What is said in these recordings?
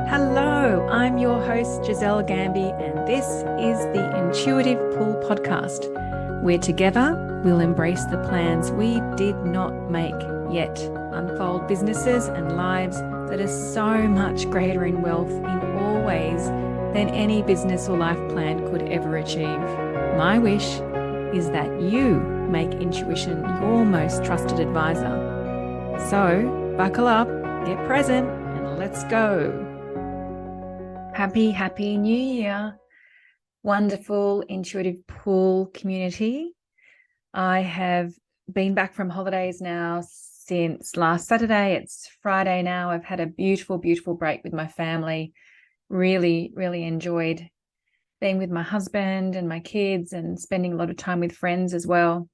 Hello, I'm your host, Giselle Gamby, and this is the Intuitive Pull Podcast, where together we'll embrace the plans we did not make yet, unfold businesses and lives that are so much greater in wealth in all ways than any business or life plan could ever achieve. My wish is that you make intuition your most trusted advisor. So buckle up, get present, and let's go. Happy New Year, wonderful Intuitive Pull community. I have been back from holidays now since last Saturday. It's Friday now. I've had a beautiful break with my family. Really enjoyed being with my husband and my kids and spending a lot of time with friends as well.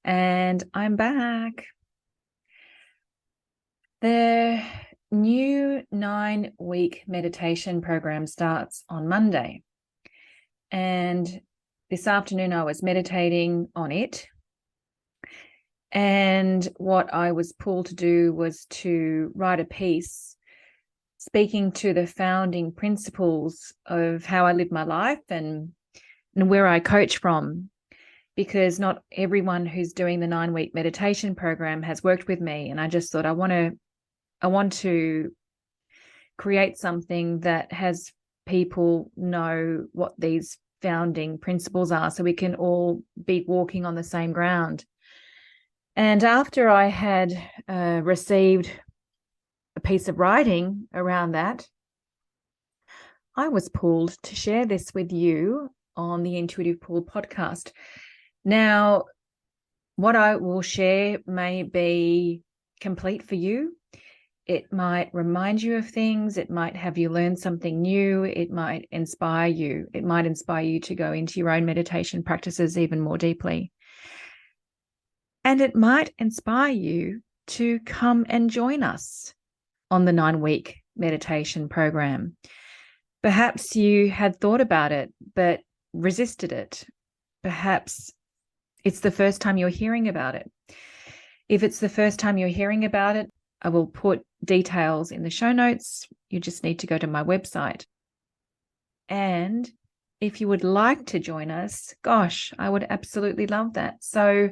And I'm back. The new 9-week meditation program starts on Monday. And this afternoon I was meditating on it. And what I was pulled to do was to write a piece speaking to the founding principles of how I live my life and where I coach from. Because not everyone who's doing the 9-week meditation program has worked with me. And I just thought I want to create something that has people know what these founding principles are so we can all be walking on the same ground. And after I had received a piece of writing around that, I was pulled to share this with you on the Intuitive Pull podcast. Now, what I will share may be complete for you. It might remind you of things. It might have you learn something new. It might inspire you. It might inspire you to go into your own meditation practices even more deeply. And it might inspire you to come and join us on the 9-week meditation program. Perhaps you had thought about it, but resisted it. Perhaps it's the first time you're hearing about it. If it's the first time you're hearing about it, I will put details in the show notes. You just need to go to my website. And if you would like to join us, gosh, I would absolutely love that. So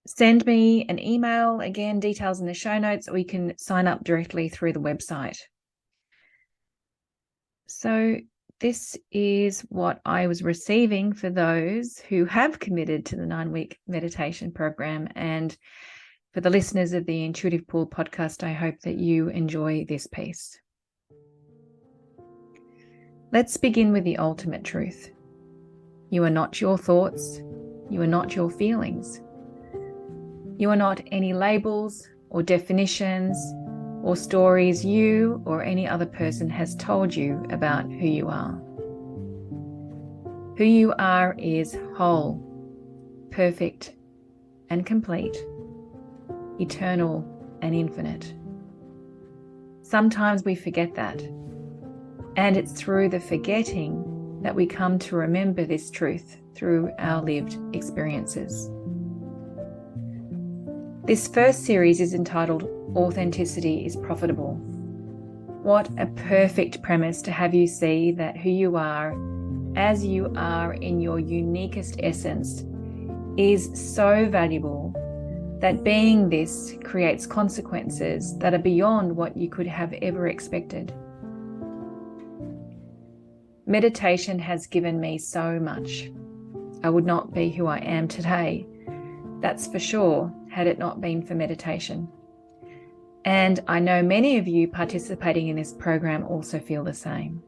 send me an email, again, details in the show notes, or you can sign up directly through the website. So this is what I was receiving for those who have committed to the 9-week meditation program. And for the listeners of the Intuitive Pull podcast, I hope that you enjoy this piece. Let's begin with the ultimate truth. You are not your thoughts. You are not your feelings. You are not any labels or definitions or stories you or any other person has told you about who you are. Who you are is whole, perfect, and complete, eternal and infinite. Sometimes we forget that, and it's through the forgetting that we come to remember this truth through our lived experiences. This first series is entitled Authenticity is Profitable. What a perfect premise to have you see that who you are, as you are in your uniquest essence, is so valuable that being this creates consequences that are beyond what you could have ever expected. Meditation has given me so much. I would not be who I am today, that's for sure, had it not been for meditation. And I know many of you participating in this program also feel the same.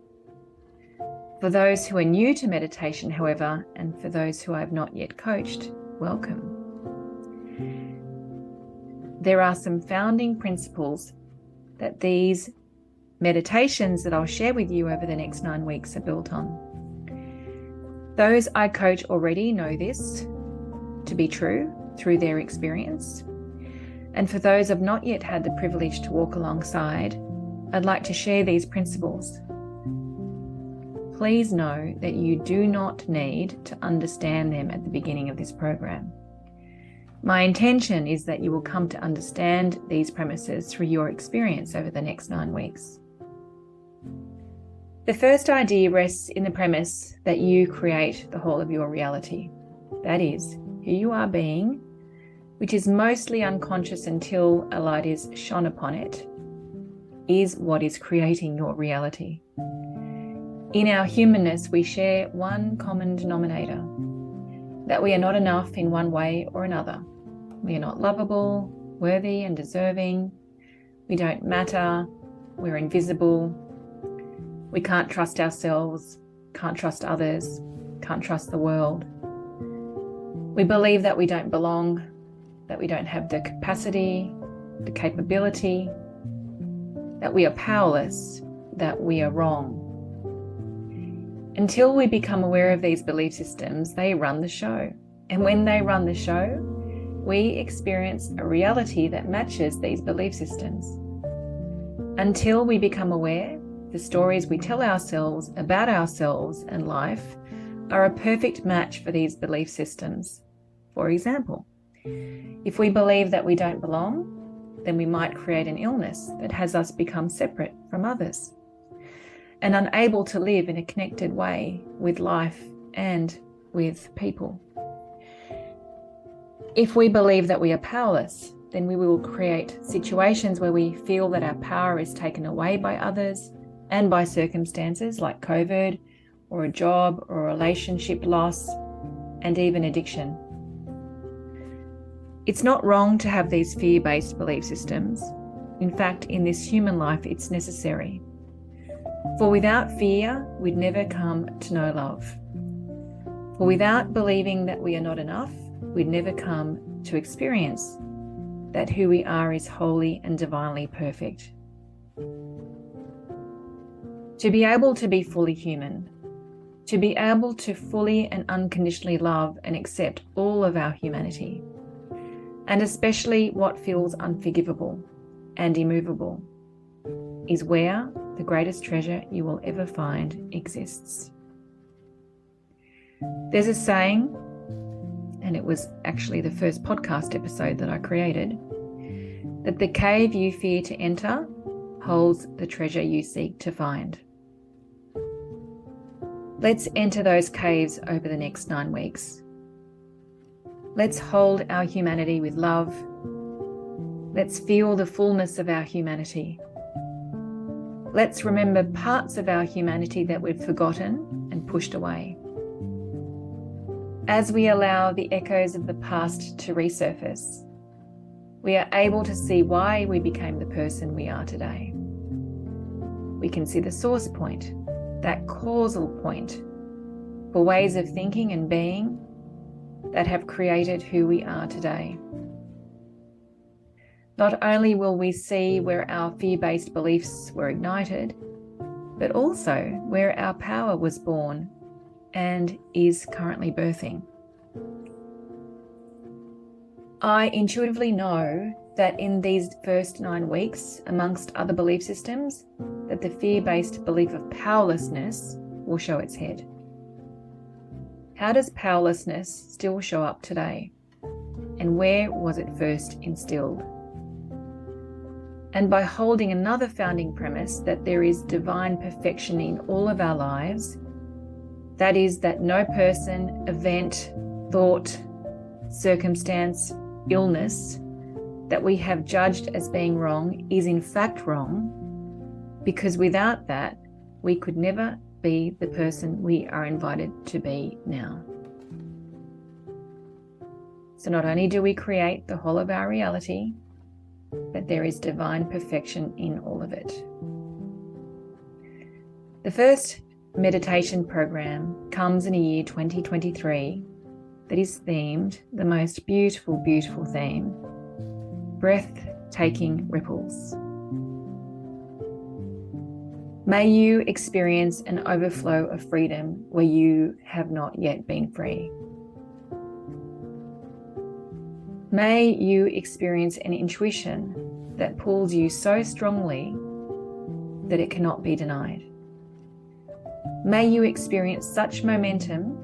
For those who are new to meditation, however, and for those who I have not yet coached, welcome. There are some founding principles that these meditations that I'll share with you over the next 9 weeks are built on. Those I coach already know this to be true through their experience. And for those I've not yet had the privilege to walk alongside, I'd like to share these principles. Please know that you do not need to understand them at the beginning of this program. My intention is that you will come to understand these premises through your experience over the next 9 weeks. The first idea rests in the premise that you create the whole of your reality. That is, who you are being, which is mostly unconscious until a light is shone upon it, is what is creating your reality. In our humanness, we share one common denominator, that we are not enough in one way or another. We are not lovable, worthy, and deserving. We don't matter. We're invisible. We can't trust ourselves, can't trust others, can't trust the world. We believe that we don't belong, that we don't have the capacity, the capability, that we are powerless, that we are wrong. Until we become aware of these belief systems, they run the show. And when they run the show, we experience a reality that matches these belief systems. Until we become aware, the stories we tell ourselves about ourselves and life are a perfect match for these belief systems. For example, if we believe that we don't belong, then we might create an illness that has us become separate from others and unable to live in a connected way with life and with people. If we believe that we are powerless, then we will create situations where we feel that our power is taken away by others and by circumstances like COVID or a job or a relationship loss and even addiction. It's not wrong to have these fear-based belief systems. In fact, in this human life, it's necessary. For without fear, we'd never come to know love. For without believing that we are not enough, we'd never come to experience that who we are is holy and divinely perfect. To be able to be fully human, to be able to fully and unconditionally love and accept all of our humanity, and especially what feels unforgivable and immovable, is where the greatest treasure you will ever find exists. There's a saying, and it was actually the first podcast episode that I created, that the cave you fear to enter holds the treasure you seek to find. Let's enter those caves over the next 9 weeks. Let's hold our humanity with love. Let's feel the fullness of our humanity. Let's remember parts of our humanity that we've forgotten and pushed away. As we allow the echoes of the past to resurface, we are able to see why we became the person we are today. We can see the source point, that causal point, for ways of thinking and being that have created who we are today. Not only will we see where our fear-based beliefs were ignited, but also where our power was born and is currently birthing. I intuitively know that in these first 9 weeks, amongst other belief systems, that the fear-based belief of powerlessness will show its head. How does powerlessness still show up today? And where was it first instilled? And by holding another founding premise that there is divine perfection in all of our lives, that is, that no person, event, thought, circumstance, illness that we have judged as being wrong is in fact wrong, because without that, we could never be the person we are invited to be now. So not only do we create the whole of our reality, but there is divine perfection in all of it. The first meditation program comes in a year 2023 that is themed the most beautiful, beautiful theme, breathtaking ripples. May you experience an overflow of freedom where you have not yet been free. May you experience an intuition that pulls you so strongly that it cannot be denied. May you experience such momentum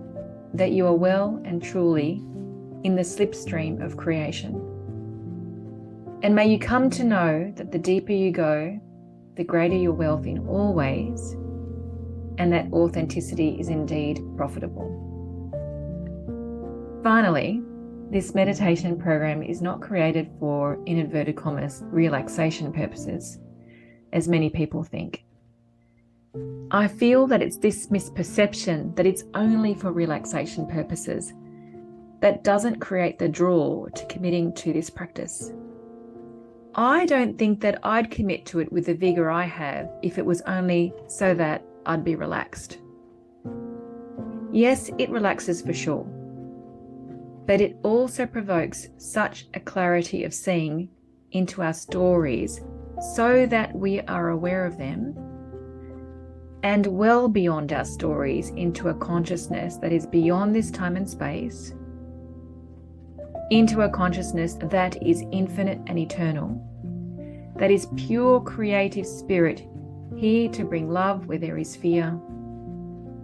that you are well and truly in the slipstream of creation. And may you come to know that the deeper you go, the greater your wealth in all ways, and that authenticity is indeed profitable. Finally, this meditation program is not created for, in inverted commas, relaxation purposes, as many people think. I feel that it's this misperception that it's only for relaxation purposes that doesn't create the draw to committing to this practice. I don't think that I'd commit to it with the vigor I have if it was only so that I'd be relaxed. Yes, it relaxes for sure, but it also provokes such a clarity of seeing into our stories so that we are aware of them, and well beyond our stories into a consciousness that is beyond this time and space, into a consciousness that is infinite and eternal, that is pure creative spirit, here to bring love where there is fear,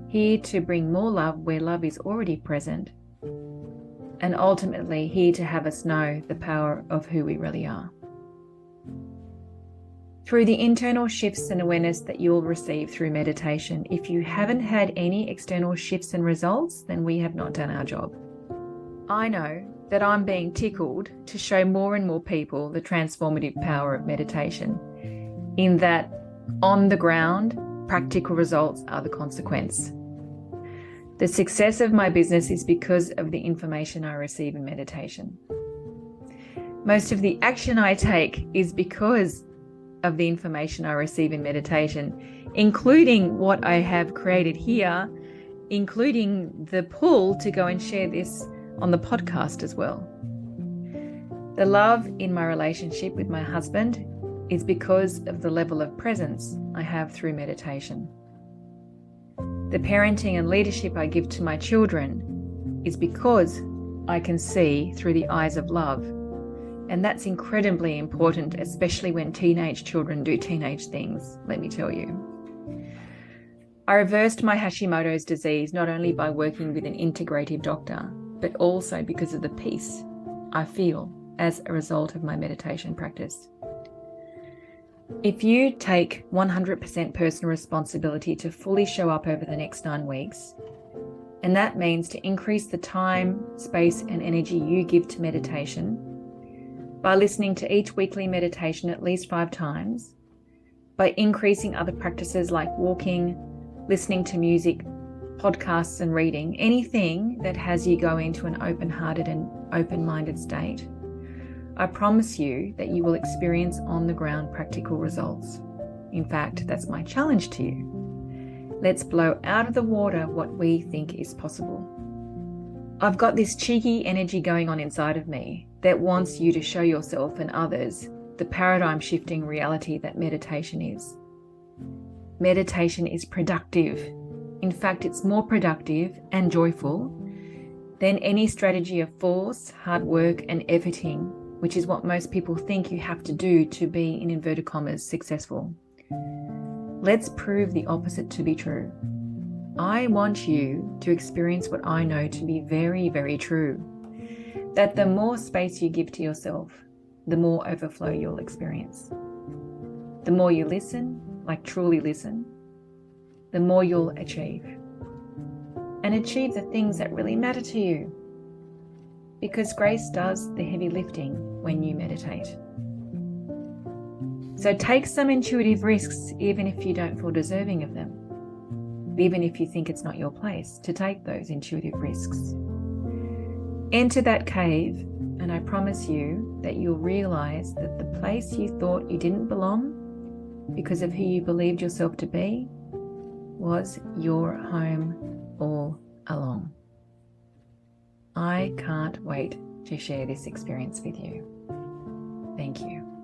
here to bring more love where love is already present, and ultimately here to have us know the power of who we really are. Through the internal shifts and awareness that you'll receive through meditation, if you haven't had any external shifts and results, then we have not done our job. I know that I'm being tickled to show more and more people the transformative power of meditation, in that on the ground, practical results are the consequence. The success of my business is because of the information I receive in meditation. Most of the action I take is because of the information I receive in meditation, including what I have created here, including the pull to go and share this on the podcast as well. The love in my relationship with my husband is because of the level of presence I have through meditation. The parenting and leadership I give to my children is because I can see through the eyes of love. And that's incredibly important, especially when teenage children do teenage things, let me tell you. I reversed my Hashimoto's disease not only by working with an integrative doctor, but also because of the peace I feel as a result of my meditation practice. If you take 100% personal responsibility to fully show up over the next 9 weeks, and that means to increase the time, space, and energy you give to meditation by listening to each weekly meditation at least 5 times, by increasing other practices like walking, listening to music, podcasts and reading, anything that has you go into an open-hearted and open-minded state, I promise you that you will experience on-the-ground practical results. In fact, that's my challenge to you. Let's blow out of the water what we think is possible. I've got this cheeky energy going on inside of me that wants you to show yourself and others the paradigm-shifting reality that meditation is. Meditation is productive. In fact, it's more productive and joyful than any strategy of force, hard work, and efforting, which is what most people think you have to do to be, in inverted commas, successful. Let's prove the opposite to be true. I want you to experience what I know to be very, very true. That the more space you give to yourself, the more overflow you'll experience. The more you listen, like truly listen, the more you'll achieve. And achieve the things that really matter to you. Because grace does the heavy lifting when you meditate. So take some intuitive risks, even if you don't feel deserving of them. Even if you think it's not your place to take those intuitive risks. Enter that cave, and I promise you that you'll realize that the place you thought you didn't belong because of who you believed yourself to be was your home all along. I can't wait to share this experience with you. Thank you.